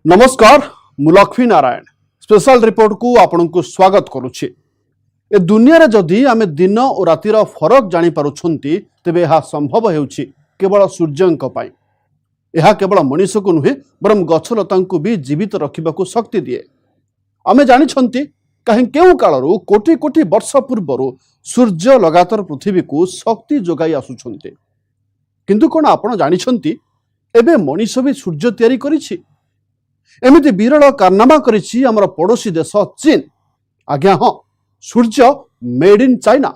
नमस्कार मु Lakshmi Narayan special report को आपण को स्वागत करुछि। ए दुनिया रे जदि आमे दिन और रातिर फरक जानी पारुछंती तेबे यह संभव हेउछि केवल सूर्यंक पाई। यह केवल मनुष्य को नुहे बरम गछलता को भी जीवित रखिबाकू शक्ति दिए। आमे जानिछंती कहीं केउ कालरू कोटि कोटि वर्ष पूर्वरु सूर्य लगातार पृथ्वी को शक्ति जोगाई आसुछंती। किंतु कोन आपण जानिछंती एबे मनुष्य भी सूर्य तैयारी करिछि। एमिति विरल कारनामा करिछि हमर पड़ोसी देश चीन। आज्ञा हाँ, सूर्य मेड इन चाइना।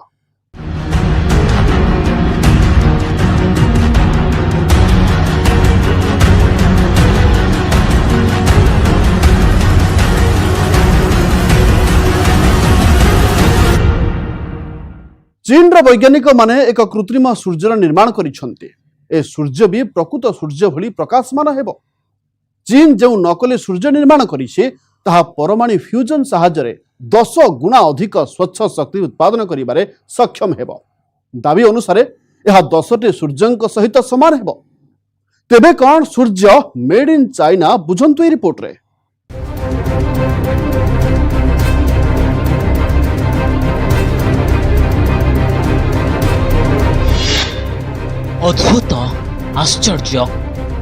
चीन रो वैज्ञानिक माने एक कृत्रिम सूर्यर निर्माण करिछन्ते। ए सूर्य भी प्रकृत सूर्य भली प्रकाशमान हेबो। चीन जो नकली सूर्य निर्माण करिछे ताहा परमाणु फ्यूजन साहाय्य 10 गुणा अधिक स्वच्छ शक्ति उत्पादन करिबारे सक्षम हेबो। दाबी अनुसार यह 10टी सूर्यंक सहित समान हेबो। तेबे कौन सूर्य मेड इन चाइना बुझंतु रिपोर्ट रे। अद्भुत, आश्चर्य,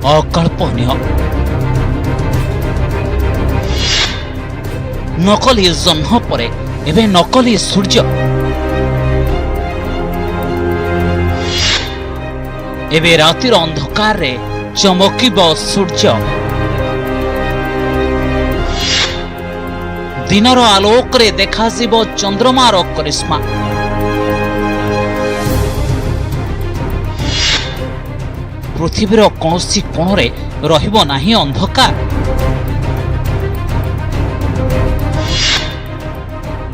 अकल्पनीय। नकली जह्न परे एबे नकली सूर्य। एबे रातिर अंधकार रे चमकिब सूर्य। दिनर आलोक रे देखाजिब चंद्रमार करिश्मा। पृथ्वीर कौनसी कोणरे रहिबो नाही अंधकार।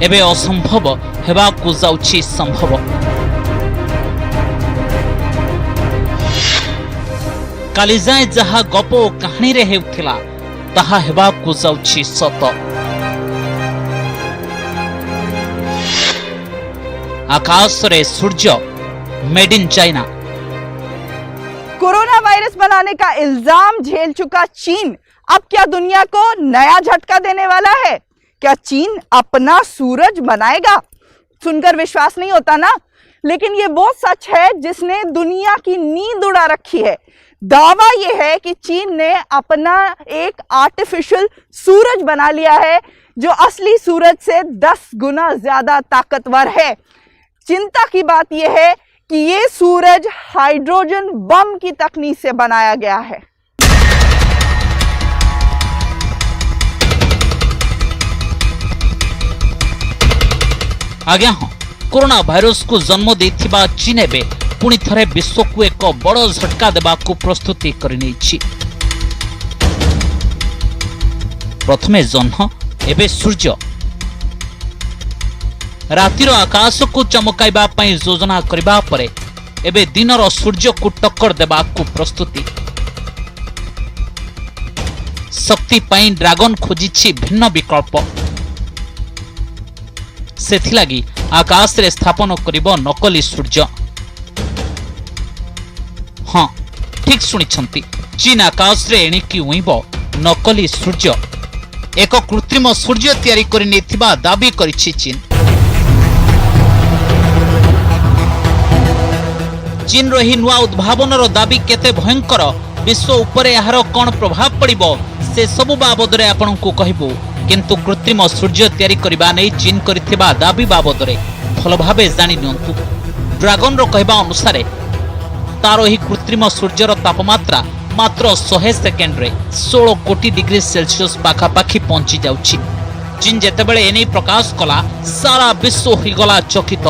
एबे असंभव हेबाकू जाउछि संभव। काली जाए जहा गप कहानी रे हेउथिला ताहा हेबाकू जाउछि सत। आकाश रे सूर्य made in China. Corona virus बनाने का इल्जाम झेल चुका चीन अब क्या दुनिया को नया झटका देने वाला है? क्या चीन अपना सूरज बनाएगा? सुनकर विश्वास नहीं होता ना, लेकिन ये वो सच है जिसने दुनिया की नींद उड़ा रखी है। दावा ये है कि चीन ने अपना एक आर्टिफिशियल सूरज बना लिया है जो असली सूरज से 10 गुना ज्यादा ताकतवर है। चिंता की बात यह है कि ये सूरज हाइड्रोजन बम की तकनीक से बनाया गया है। आज्ञा हाँ, कोरोना भाइरस को जन्म देथिबा चीन एबे पुणी थरे विश्व को एक बड़ झटका देबाकू प्रस्तुति करिनेछि। प्रथमे जह्न एबे सूर्य। रातिर आकाश को चमकाइबा पई योजना करिबा परे एबे दिनर सूर्य को टक्कर देबाकू प्रस्तुति। शक्ति पई ड्रैगन खोजिछि भिन्न विकल्प। सेथिलागी आकाश रे स्थापन करिबो नकली सूर्य। हाँ, ठीक सुनिछंती, चीन आकाश रे एणिकी उइबो नकली सूर्य। एक कृत्रिम सूर्य तैयारी करि नेथिबा दाबी करिछि चीन। चीन रो ही नुआ उद्भावनर दाबी केते भयंकर, विश्व उपरे यार कोन प्रभाव पड़िबो से सब बाबद रे आपनकु कहबो। किंतु कृत्रिम सूर्य तैयारी करिबा नै चीन करिथिबा दाबी बाबद रे भल भाबे जानि नियंतु। ड्रैगन रो कहबा अनुसार तारो ही कृत्रिम सूर्यर तापमात्रा मात्र 100 सेकेंड रे 16 कोटी डिग्री सेल्सियस पाखापाखी पहुंची जाउछि। चीन जेतेबेले एनै प्रकाश कला सारा विश्व होई गला चकित।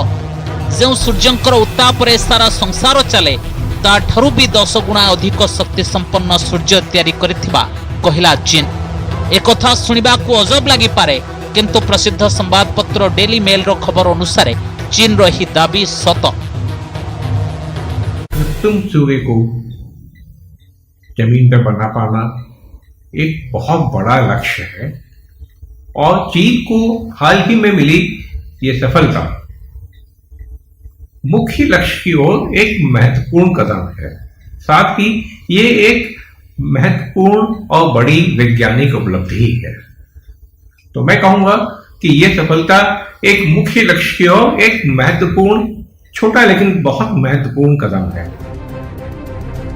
जो सूर्यंकर उत्ताप रे सारा संसार चले ता ठरू भी 10 गुणा अधिक शक्ति संपन्न सूर्य तैयारी करिथिबा कहिला चीन। एकथा सुनिबा को अजब लागि पारे, किंतु प्रसिद्ध संवाद पत्र डेली मेल रो खबर अनुसार चीन रो ही दाबी सत। कृत्रिम सूर्य को जमीन पर बना पाना एक बहुत बड़ा लक्ष्य है और चीन को हाल ही में मिली ये सफलता मुख्य लक्ष्य की ओर एक महत्वपूर्ण कदम है। साथ ही ये एक महत्वपूर्ण और बड़ी वैज्ञानिक उपलब्धि है। तो मैं कहूंगा कि यह सफलता एक मुख्य लक्ष्य की ओर एक महत्वपूर्ण, छोटा लेकिन बहुत महत्वपूर्ण कदम है।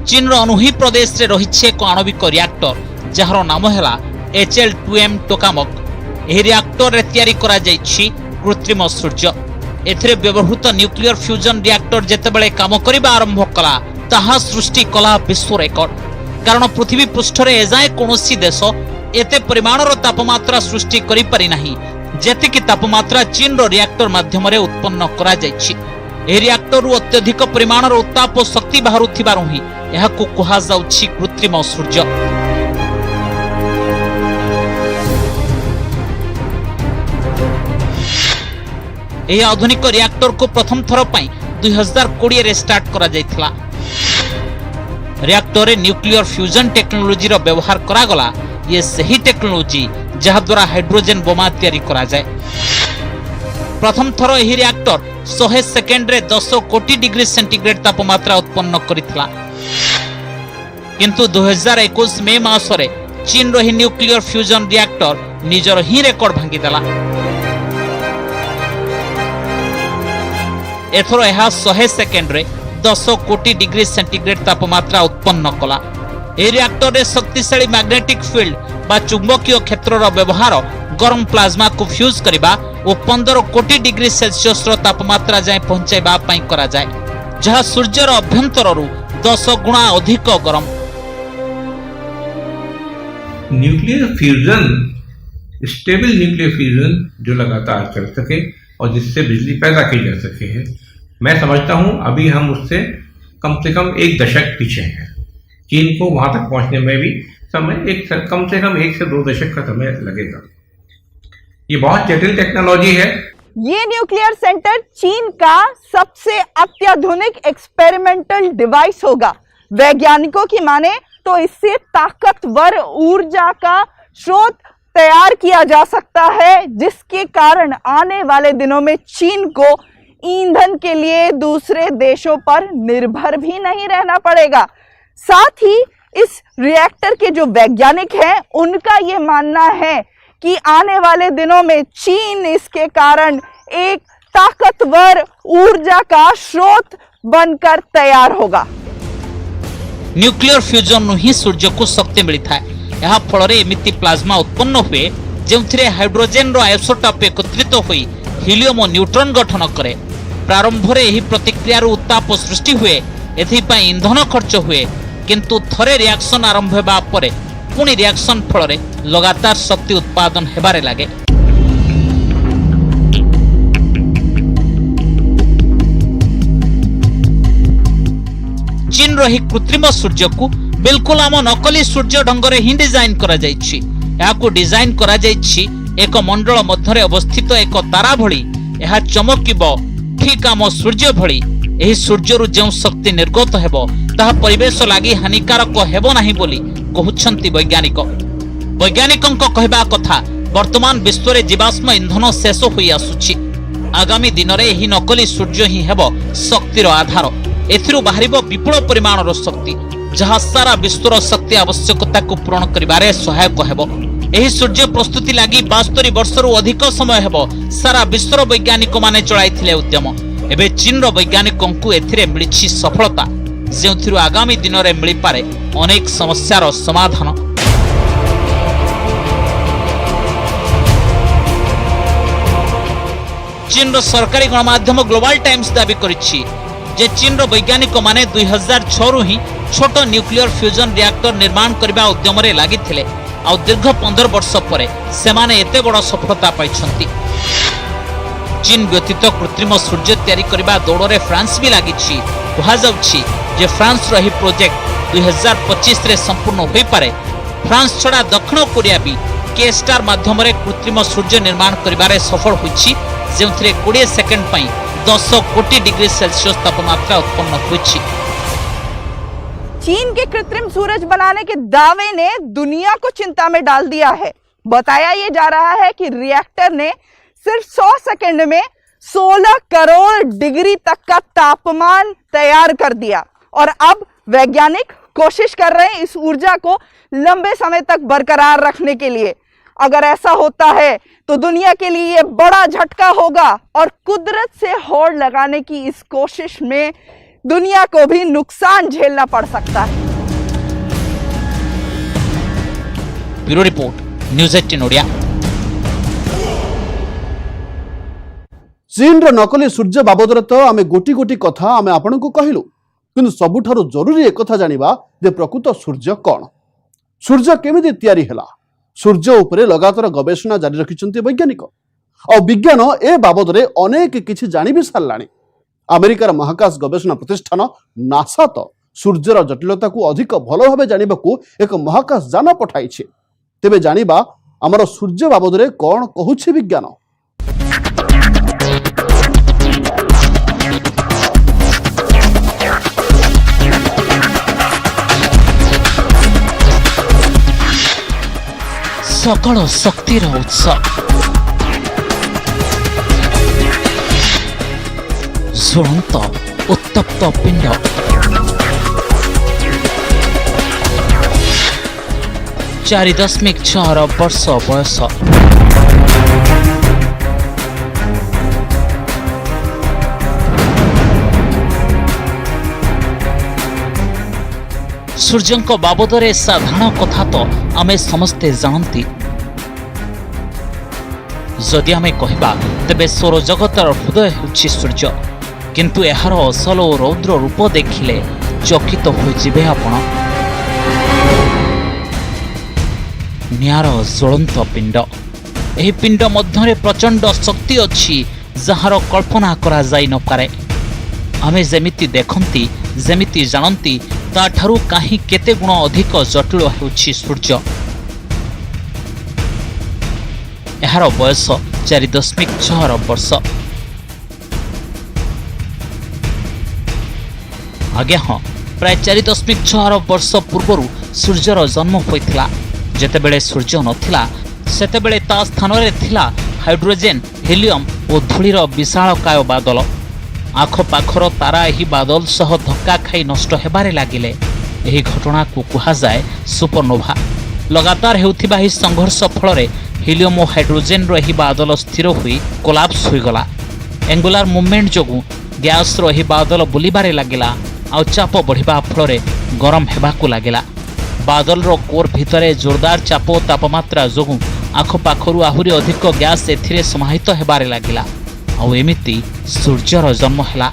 चीन अनुही प्रदेश रे रही एक आणविक रिएक्टर जार नाम है HL2M टोकामक। यह रिएक्टर रे तैयारी करा जाइछि कृत्रिम सूर्य। एथिरे व्यवहृत न्यूक्लियर फ्यूजन रिएक्टर जेतेबेले काम करिबा आरंभ कला ताहा सृष्टि कला विश्व रेकर्ड। कारण पृथ्वी पृष्ठ रे एजाए कोनोसी देश एते परिमाणर तापमात्रा सृष्टि करि पारि नाही जेतिकी तापमात्रा चीन रो रिएक्टर माध्यम रे उत्पन्न करा जाइछि। ए रिएक्टर रु अत्यधिक परिमाणर उत्ताप शक्ति बाहरुथिबारु ही एहाकु कुहा जाउछि कृत्रिम सूर्य। यह आधुनिक रिएक्टर को प्रथम थर पर 2020 रे स्टार्ट करा जायथिला। रिएक्टर रे न्यूक्लियर फ्यूजन टेक्नोलोजी रो व्यवहार करा गला। ये सही टेक्नोलोजी जहा द्वारा हाइड्रोजन बोमा तैयारी करा जाय। प्रथम थर यह रिएक्टर 100 सेकेंड रे 10 कोटी डिग्री सेंटीग्रेड तापमात्रा उत्पन्न करिथिला। किंतु 2021 मे मास रे चीन रो न्यूक्लियर फ्यूजन रिएक्टर निजर ही रेकॉर्ड भांगी देला। एथरो यह 100 सेकेंड रे 10 कोटी डिग्री सेंटीग्रेड तापमात्रा उत्पन्न कला। ए रिएक्टर रे शक्तिशाली मैग्नेटिक फील्ड बा चुंबकीय क्षेत्र रो व्यवहार गरम प्लाज्मा को फ्यूज करिबा ओ 15 कोटी डिग्री सेल्सियस रो तापमात्रा जाय पहुंचाइबा पई करा जाय, जहा सूर्य रो अभ्यंतर रु 10 गुणा अधिक गरम। Nuclear fusion, stable nuclear fusion जो लगातार चल सके और जिससे बिजली पैदा की जा सके है, मैं समझता हूं अभी हम उससे कम से कम 1 दशक पीछे हैं। चीन को वहां तक पहुंचने में भी कम से कम 1 से 2 दशक का समय लगेगा। ये बहुत जटिल टेक्नोलॉजी है। ये न्यूक्लियर सेंटर चीन का सबसे अत्याधुनिक एक्सपेरिमेंटल डिवाइस होगा। वैज्ञानिकों की माने तो इससे ताकतवर ऊर्जा का स्रोत तैयार किया जा सकता है, जिसके कारण आने वाले दिनों में चीन को ईंधन के लिए दूसरे देशों पर निर्भर भी नहीं रहना पड़ेगा। साथ ही इस रिएक्टर के जो वैज्ञानिक हैं, उनका ये मानना है कि आने वाले दिनों में चीन इसके कारण एक ताकतवर ऊर्जा का स्रोत बनकर तैयार होगा। न्यूक्लियर फ्यूजन ही सूर्य को शक्ति मिलता है। यह फल एमिति प्लाज्मा उत्पन्न हुए जो हाइड्रोजेन रो आइसोटोप एकत्रित होई हीलियम और न्यूट्रॉन गठन करे। प्रारंभ रे यही प्रतिक्रिया रो उत्ताप सृष्टि हुए, एथिपाई ईंधन खर्च हुए, किंतु थरे रिएक्शन आरंभ हेबा परे पुणी रिएक्शन फल रे लगातार शक्ति उत्पादन हेबारे लागे। चीन रो ही कृत्रिम सूर्य को बिल्कुल आम नकली सूर्य ढंगरे ही डिजाइन करा जाइछि। याकु डिजाइन करा जाइछि एक मंडल मध्यरे अवस्थित एक तारा भली। यह चमकिबो ठीक आम सूर्य भली। एही सूर्यरु जेउ शक्ति निर्गत हेबो ताहा परिवेश लागि हानिकारक हेबो नाही बोली कहउछंती वैज्ञानिक। वैज्ञानिकंक कहबा कथा वर्तमान विश्व रे जीवाश्म ईंधन शेष होई आसुछि। आगामी दिन रे एही नकली सूर्य ही हेबो शक्तिर आधार। एथिरु बाहरिबो विपुल परिमाणर शक्ति, जहाँ सारा विश्वर शक्ति आवश्यकता को पूरण करिबारे सहायक हेबो। एही सूर्य प्रस्तुति लागि 72 वर्षरु अधिक समय हेबो सारा विश्वर वैज्ञानिक माने चलाइथिले उद्यम। एबे चीन रो वैज्ञानिकंकु एथिरे मिलिछि सफलता, जेउथिरु आगामी दिन रे मिलि पारे अनेक समस्यार समाधान। चीन रो सरकारी गणमाध्यम ग्लोबल टाइम्स दाबी करिछि जे चीन रो वैज्ञानिक माने 2006 रु ही छोट न्यूक्लियर फ्यूजन रिएक्टर निर्माण करबा उद्यम रे लागिथिले। आ दीर्घ 15 वर्ष परे सेमाने एते बड़ सफलता पाइछंती। चीन व्यतीत कृत्रिम सूर्य तैयारी करबा दौड़े फ्रांस भी लागिछि। कहा जाउछि जे फ्रांस रो ही प्रोजेक्ट 2025 रे संपूर्ण होई पारे। फ्रांस छड़ा दक्षिण कोरिया भी के स्टार माध्यम रे कृत्रिम सूर्य निर्माण करिबारे सफल होइछि, जेउथिरे 20 सेकेंड पई 10 कोटी डिग्री सेल्सियस तापमात्रा उत्पन्न होइछि। चीन के कृत्रिम सूरज बनाने के दावे ने दुनिया को चिंता में डाल दिया है। बताया ये जा रहा है कि रिएक्टर ने सिर्फ 100 सेकंड में 16 करोड़ डिग्री तक का तापमान तैयार कर दिया और अब वैज्ञानिक कोशिश कर रहे हैं इस ऊर्जा को लंबे समय तक बरकरार रखने के लिए। अगर ऐसा होता है तो दुनिया के लिए ये बड़ा झटका होगा और कुदरत से होड़ लगाने की इस कोशिश में दुनिया को भी नुकसान झेलना पड़ सकता है। Bureau report, news 18 Odia. चीन नकली सूर्य बाबद तो आम गोटी गोटी कथा आम आपण को कहलु, किंतु सबुठारु जरूरी एक कथा जानिबा जे प्रकृत सूर्य कौन, सूर्य केमिति तैयारी हैला। सूर्य उपरे लगातार गवेषणा जारी रखिछन्ति वैज्ञानिक और विज्ञान ए बाबद रे अनेक किछि जानि भी सारलाणी। अमेरिकार महाकाश गवेषणा प्रतिष्ठान नासा तो सूर्यर जटिलता को अधिक भल भाव जानिबाकू एक महाकाश यान पठाइछि। तेबे जानिबा आमर सूर्य बाबद रे कौन कहूछि विज्ञान। सकल शक्तिर उत्स, ज्वलंत उत्तप्त पिंड, 4.6 वर्ष बयस, सूर्यंक बाबदरे साधारण कथा तो आमे समस्ते जानती। जदि आमे कहिबा तेबे सौर जगतर हृदय होछि सूर्य, किंतु एहार असल और रौद्र रूप देखिले चकित हो जिबे आपण। नियार ज्वलंत पिंड, एही पिंड मध्यरे प्रचंड शक्ति अछि जहार कल्पना करा जाई न पारे। आमे जेमिति देखंती जेमिति जानती ताठारु काहीं केते गुण अधिक जटिल हेउछि सूर्य। एहार बयस 4.6 वर्ष। आगे हाँ, प्राय 4.6 वर्ष पूर्व सूर्यर जन्म होइथिला। जेतेबेले सूर्य नथिला सेतेबेले ता स्थान रे थिला हाइड्रोजेन, हेलियम और धूलीर विशालकाय बादल। आखपाखर तारा एही बादल सह धक्का खाई नष्ट हेबारे लागिले। एही घटना को कहा जाए सुपरनोवा। लगातार हेउथिबा एही संघर्ष फल हीलियम और हाइड्रोजेन रो एही बादल स्थिर हुई कोलाप्स होई गला। एंगुलर मूवमेंट जोगु गैस रो एही बादल बुलिबारे लागिला आ चाप बढ़िबा फल गरम हेबाकू लागिला। बादल रो कोर भितरे जोरदार चाप और तापमात्रा जोगु आखपाखरु आहुरी अधिक गैस एथिरे समाहित हेबारे लागिला आ एमिति सूर्यर जन्म हैला।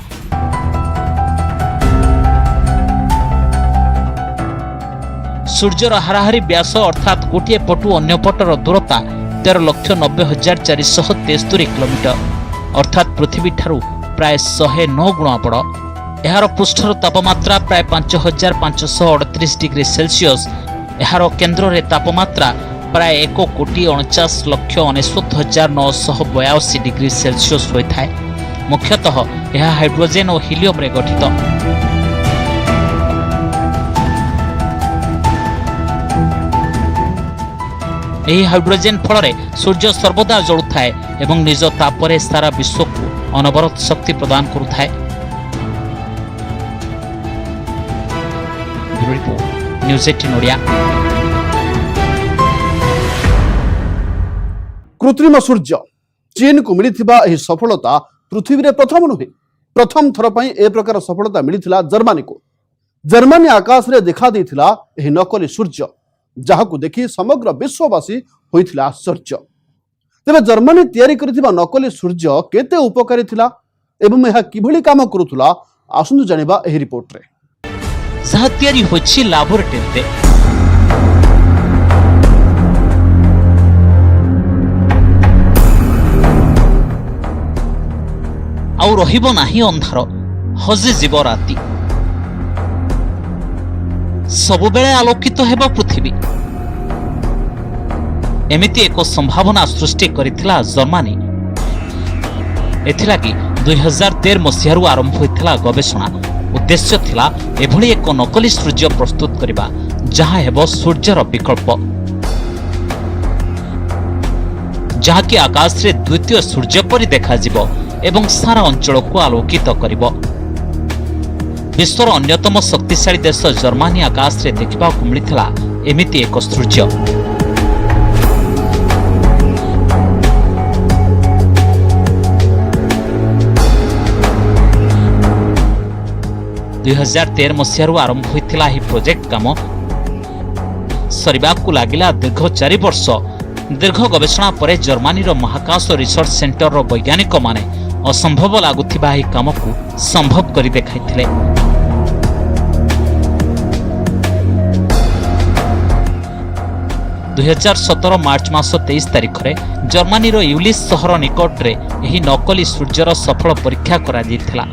सूर्यर हाराहारी व्यास अर्थात गोटे पटु अन्य पटर दूरता 13,90,473 किलोमीटर अर्थात पृथ्वी ठारू प्राय 109 गुण बड़। एहार पृष्ठर तापमात्रा प्राय 5,538 डिग्री सेल्सियस। एहार केन्द्र रे तापमात्रा प्राय 1,69,69,982 डिग्री सेल्सियस होता है। मुख्यतः यह हाइड्रोजेन और हीलियम रे गठित। यही हाइड्रोजेन फल सूर्य सर्वदा जलुए एवं निज तापरे सारा विश्व को अनवरत शक्ति प्रदान करुए। न्यूज 18 ओडिया। कृत्रिम सूर्य चीन को मिलिथिबा एही सफलता पृथ्वी रे प्रथम नुहे। प्रथम थर पई ए प्रकार सफलता मिलिथिला जर्मनी को। जर्मनी आकाश रे देखा देथिला एही नकली सूर्य, जहाकू देखि समग्र विश्ववासी होइथिला आश्चर्य। तेबे जर्मनी तैयारी करिथिबा नकली सूर्य केते उपकारी थिला एवं यह किभଳି काम करुथुला आसुनु जानिबा एही रिपोर्ट रे। जहा तैयारी होछि लैबोरेटरी रे। आउ रहिबो नाही अंधार, हजे जीव राति, सबु बेले आलोकित हेबा पृथ्वी। एमिति एक संभावना सृष्टि करिथिला जर्मनी। एथिलागि 2013 मसीहारु आरंभ होइथिला गवेषणा। उद्देश्य थिला एभଳି एक नकली सूर्य प्रस्तुत करिबा जहा हेबो सूर्यर विकल्प, जहाकि आकाश रे द्वितीय सूर्य परि देखा जिवो एवं सारा अंचल को आलोकित करिबो। विश्वर अन्यतम शक्तिशाली देश जर्मनी आकाश रे देखा मिलता एमिति एक सूर्य। मसीह आरंभ होता प्रोजेक्ट काम सरिबाकु लागिला दीर्घ 4 वर्ष। दीर्घ गवेषणा पर जर्मनी महाकाश रिसर्च सेंटर वैज्ञानिक माने असंभव लगुथिबा एही काम को संभव करि देखाइथिले। मार्च मास 23 तारिख रे जर्मनी यूलिस सहर निकट रे एही नकली सूर्यर सफल परीक्षा करा जायथिला।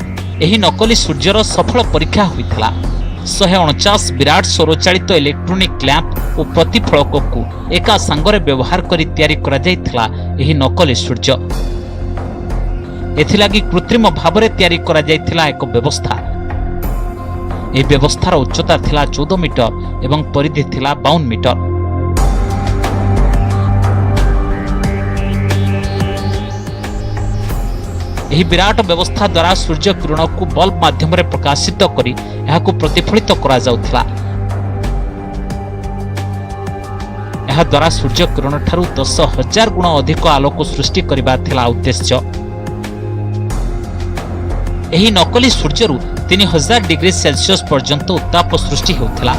एही नकली सूर्यर सफल परीक्षा होइथिला। 149 विराट सौरचालित इलेक्ट्रोनिक लैंप और प्रतिफलक को एका संगरे व्यवहार करी तैयारी करा जायथिला एही नकली सूर्य। एथिलागी कृत्रिम भावरे तैयारी करा जायथिला एक व्यवस्था। ए व्यवस्थार उच्चता थिला 14 मीटर एवं परिधि थिला 52 मीटर। एही विराट व्यवस्था द्वारा सूर्य किरण को बल्ब माध्यम रे प्रकाशित करी एहाकु प्रतिफलित करा जाउथिला। एहा द्वारा सूर्य किरण ठारू 10,000 गुण अधिक आलोक सृष्टि करिबा थिला उद्देश्य। एही नकली सूर्यरु 3000 डिग्री सेल्सियस पर्यंत उत्ताप सृष्टि होउथिला।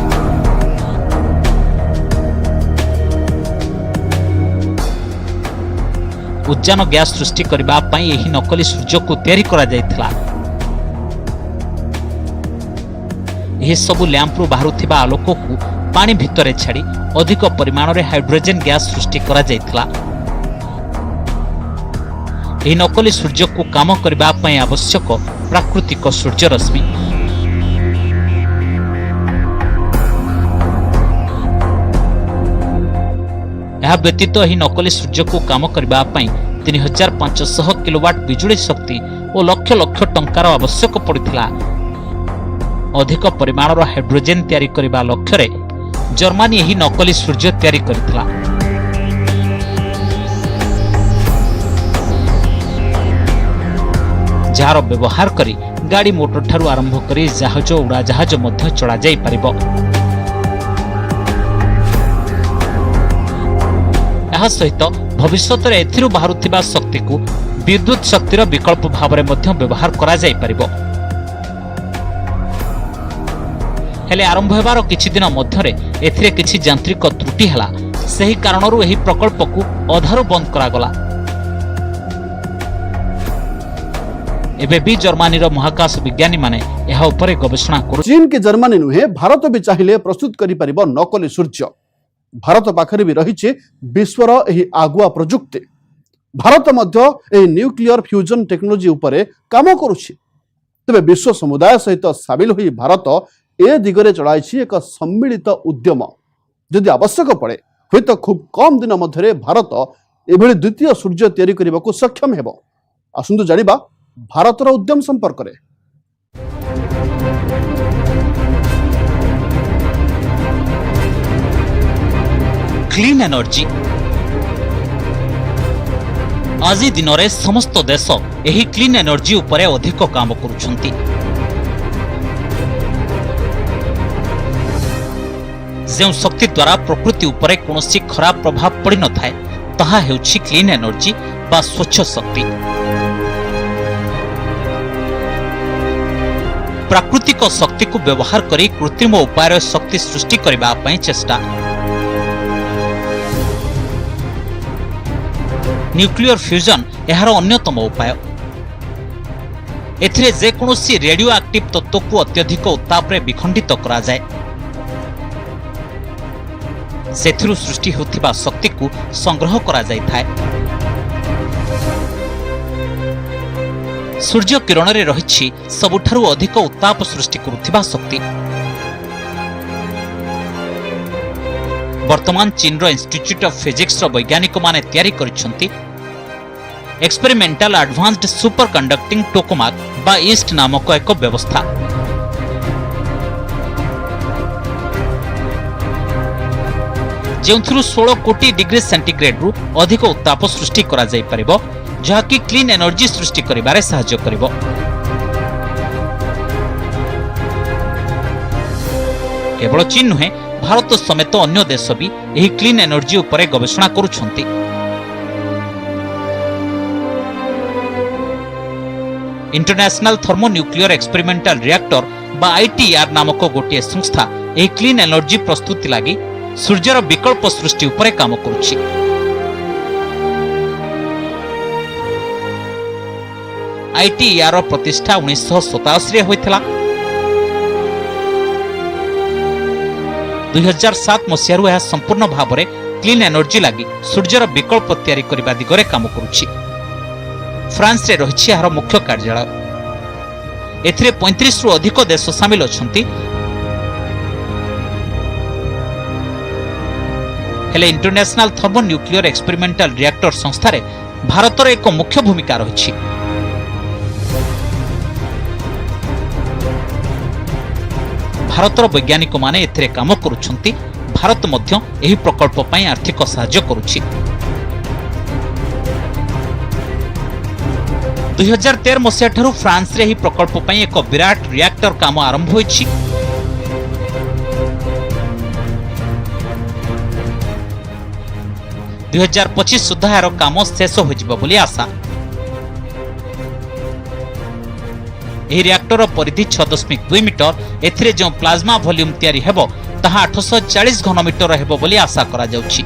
उद्यान गैस सृष्टि करबा पई एही नकली सूर्य को तैयारी करा जायथिला। एही सबु लैंप रु बाहरुथिबा आलोक को पानी भितरे छाड़ी अधिक परिमाण रे हाइड्रोजन गैस सृष्टि करा जायथिला। एही नकली सूर्य को काम करबा पई आवश्यक प्राकृतिक सूर्य रश्मि। यह व्यतीत ही नकली सूर्य को काम करने 3500 किलोवाट बिजुली शक्ति और लक्ष लक्ष टंकार आवश्यक पड़ता। अधिक परिमाणर हाइड्रोजेन तैयारी करने लक्ष्य रे जर्मनी यही नकली सूर्य तैयारी करथिला। जार व्यवहार करी गाड़ी मोटर ठारू आरंभ करी जहाज उड़ा जहाज मध्य चला जाई परिबो। सहित भविष्य में एथिरु बाहरुथिबा शक्ति को विद्युत शक्तिर विकल्प भाव में व्यवहार करा जाई परिबो। हेले आरंभ हेबार किछि दिन मध्यरे एथिरे किछि यांत्रिक त्रुटि हला। सही कारणरू एही प्रकल्प को अधारु बंद करा गला। एबे भी जर्मनी महाकाश विज्ञानी माने एहा उपरे गवेषणा करू। चीन के जर्मनी नुहे भारत भी चाहिए प्रस्तुत करि परिबो नकली सूर्य। भारत पाखरे भी रही विश्वर एही आगुआ प्रजुक्ति। भारत मध्य एही न्यूक्लियर फ्यूजन टेक्नोलोजी उपरे काम करुछि। तबे विश्व समुदाय सहित सामिल होई भारत ए दिगरे चलाइछि एक सम्मिलित उद्यम। यदि आवश्यक पड़े हुए तो खूब कम दिन मध्य भारत एभली द्वितीय सूर्य तैयारी करने को सक्षम हेबो। आसंतु जानिबा भारतर उद्यम संपर्क में। क्लीन एनर्जी आज दिन में समस्त देश यही क्लीन एनर्जी उपरे अधिक काम करुछंती। जो शक्ति द्वारा प्रकृति उपरे कोनोसी खराब प्रभाव पड़ी न थाए ताहा हेउछि क्लीन एनर्जी बा स्वच्छ शक्ति। प्राकृतिक शक्ति को व्यवहार करी कृत्रिम उपाय शक्ति सृष्टि करबा पई चेष्टा। न्यूक्लियर फ्यूजन यार अन्यतम उपाय। एथिरे जे कोनोसी रेडियो एक्टिव तत्व को अत्यधिक उत्ताप रे विखंडित करा जाय। सेथिरु सृष्टि होथिबा शक्ति को संग्रह करा जाय थाए। सूर्य किरण रे रहिछि सबुठारु अधिक उत्ताप सृष्टि करुथिबा शक्ति। वर्तमान चीन रो इंस्टीट्यूट ऑफ फिजिक्स रो वैज्ञानिक माने तैयारी करिसंती एक्सपेरिमेंटल एडवांस्ड सुपर कंडक्टिंग टोकामाक बा ईस्ट नामक एक व्यवस्था। जेउथुरु 16 कोटी डिग्री सेंटीग्रेड रु अधिक उत्ताप सृष्टि करा जाय परिबो, जहाकी क्लीन एनर्जी सृष्टि करिबारे सहायता करिबो। केवल चीन नुहे भारत समेत अन्य देश भी यही क्लीन एनर्जी उपरे गवेषणा करुछंती। इंटरनेशनल थर्मोन्यूक्लियर एक्सपेरिमेंटल रिएक्टर बा ITER नामक गोटे संस्था यही क्लीन एनर्जी प्रस्तुति लगी सूर्यर विकल्प सृष्टि उपरे काम करुछि। ITER प्रतिष्ठा 1987 होइथिला। 2007 मसीहारू यह संपूर्ण भाव में क्लीन एनर्जी लगी सूर्यर विकल्प तैयारी करबा दिगरे काम करुछि। फ्रांस रे रहिछि यार मुख्य कार्यालय। एथिरे 35 रु अधिक देश शामिल अछंती। हेले इंटरनेशनल थर्मोन्यूक्लियर एक्सपेरिमेंटल रिएक्टर संस्था रे भारतर एक मुख्य भूमिका रहिछि। भारतर वैज्ञानिक माने एथिरे काम करुछंती। भारत मध्य एही प्रकल्प पई आर्थिक सहायता करुछि। 2013 मसीहा ठारू फ्रांस रे एही प्रकल्प पई एक विराट रिएक्टर काम आरंभ होइछि। दुई 2025 सुधा यार काम शेष होइजिबो बोली आशा। ଏହି रिएक्टर परिधि 6.2 मीटर। एथिरे जो प्लाज्मा वॉल्यूम तैयारी हेबो ताहा 840 घनमीटर हेबो बोली आशा करा जाउछि।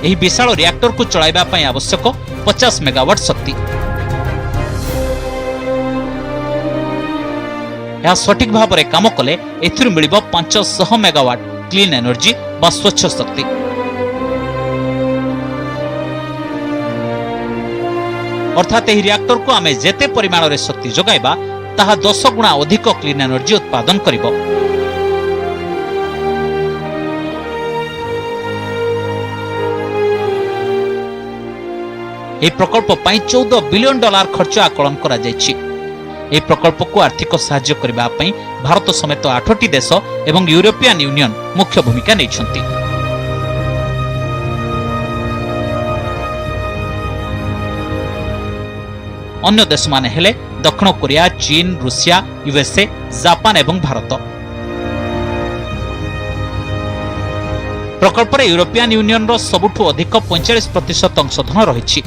ଏହି विशाल रिएक्टर को चलाइबा पई आवश्यक 50 मेगावाट शक्ति। यह सठिक भाव में काम कले एथिरु मिलिबो 500 मेगावाट क्लीन एनर्जी बा स्वच्छ शक्ति। अर्थात यह रिएक्टर को आमे जेते परिमाण रे शक्ति जोगाइबा ताहा 10 गुणा अधिक क्लीन एनर्जी उत्पादन करिबो। यह प्रकल्प पई $14 बिलियन खर्च आकलन करा जायछि। यह प्रकल्प को आर्थिक सहायता करबा पई भारत समेत 8टी देश एवं यूरोपियन यूनियन मुख्य भूमिका नेछंती। अन्य देश माने हेले दक्षिण कोरिया, चीन, रूसिया, USA, जापान एवं भारत। प्रकल्प रे यूरोपियन यूनियन रो सबुठु अधिक 45% अंशधन रहिछि।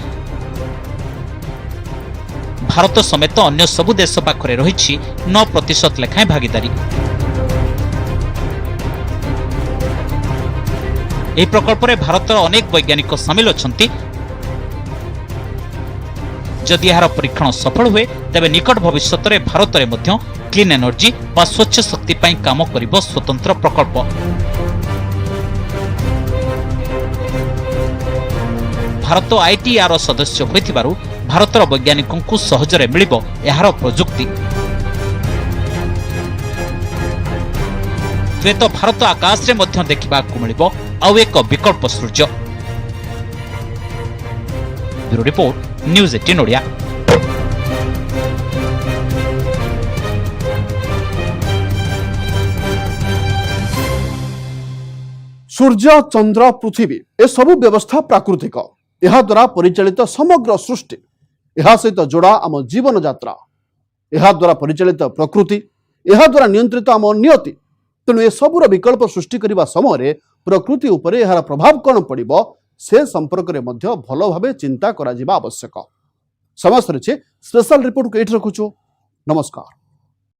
भारत समेत अन्य सबु देश पाखरे रहिछि 9% लेखाएं भागीदारी। ଏହି ପ୍ରକଳ୍ପରେ ଭାରତର ଅନେକ ବୈଜ୍ଞାନିକ ସାମିଲ ଅଛନ୍ତି। ଯଦି ଏହାର ପରୀକ୍ଷଣ ସଫଳ ହୁଏ ତେବେ ନିକଟ ଭବିଷ୍ୟତରେ ଭାରତରେ ମଧ୍ୟ କ୍ଲିନ୍ ଏନର୍ଜି ବା ସ୍ୱଚ୍ଛ ଶକ୍ତି ପାଇଁ କାମ କରିବ ସ୍ୱତନ୍ତ୍ର ପ୍ରକଳ୍ପ। ଭାରତ ITER ସଦସ୍ୟ ହୋଇଥିବାରୁ ଭାରତର ବୈଜ୍ଞାନିକଙ୍କୁ ସହଜରେ ମିଳିବ ଏହାର ପ୍ରଯୁକ୍ତି। ହୁଏତ ଭାରତ ଆକାଶରେ ମଧ୍ୟ ଦେଖିବାକୁ ମିଳିବ ଆଉ ଏକ ବିକଳ୍ପ ସୂର୍ଯ୍ୟ। Bureau report, news 18 Odia. सूर्य, चंद्र, पृथ्वी एसबू व्यवस्था प्राकृतिक। यह द्वारा परिचालित समग्र सृष्टि, यह सहित जोड़ा आम जीवन यात्रा, यह द्वारा परिचालित प्रकृति, यह द्वारा नियंत्रित आम नियति। तेणु ए सबूर विकल्प सृष्टि करने समय प्रकृति उपरे यार प्रभाव कौन पड़ो से संपर्क में भल भाव चिंता करा आवश्यक। समय स्पेशल रिपोर्ट को ये रखुछु। नमस्कार।